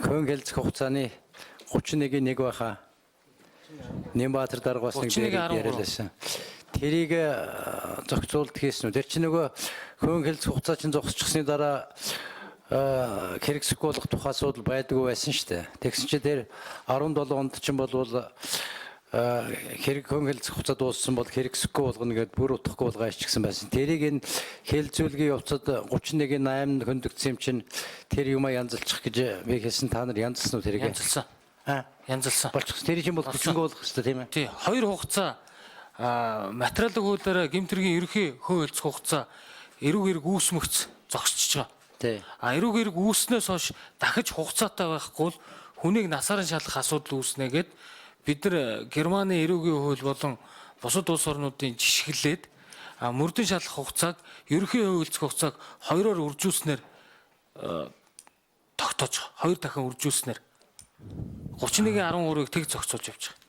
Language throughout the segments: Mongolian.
Хөн хэлцэх хугацааны 31-ийн 1 байхаа. Нямбатар дарга бас нэг 31-13. яриалсан. Тэрийг зохицуулт хийсэн үү? Тэр чинь нөгөө хөн хэлцэх хугацаа чинь зогсчихсны дараа хэрэгсэхгүй болох тухай асуудал байдгүй байсан шүү дээ. Тэгсэн чинь тэр 17 онд чинь болвол хэрэг хөн хэлцэх хугацаа дууссан бол хэрэгсэхгүй болгоно гэдээ бүр утгагүй болгоо ичгсэн байсан. Тэрийг энэ хэлцүүлгийн явцад 31-8 хөндөгдсөн юм чинь тэр юмаа янзалчих гэж би хэлсэн. Та нар янзалсан уу тэрийг? Янзалсан. Аа, Янзалсан. болчихсон. Тэр чинь бол хүчингүй болох хэрэгтэй тийм ээ. Тий, хоёр хугацаа материалын хуулиараа гэмтэргийн ерөнхий хөө хэлцэх хугацаа эрүүг эрг үүсмэгц зогсчихж байгаа. Тий. Эрүүг эрг үүснээс хойш дахиж хугацаатай байхгүй бол хүнийг насаараа шалгах асуудал үүснэ гэд бид нар Германы эрүүгийн хууль болон бусад улс орнуудын жишгэлээд мөрдөн шалгах хугацааг ерөнхий хөө хэлцэх хугацааг хоёроор үржүүлснээр тогтоож байгаа. Хоёр дахин үржүүлснээр 31-13-ыг тэг зохицуулж явж байгаа.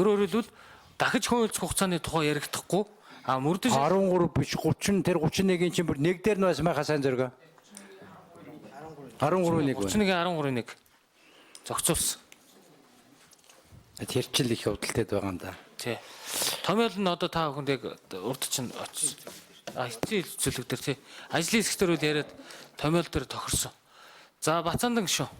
Өөрөөр хэлбэл дахиж хөө хэлцэх хугацааны тухай ярихдахгүй мөрдөн 13 биш 30 тэр 31-ийн чинь бүр нэг дээр нь байсан байхаа сайн зөргөө. 13-ыг 31-13-ыг зохицуулсан. Тэр чил их хөвдөлтэй байгаа юм да. Тий. Томьёол нь одоо та бүхэнд яг урд чинь очиж эцсийн зөвлөг дээр тий. Ажлын хэсгээр үл яриад томьёол дээр тохирсон. За Бацаандан гişүн.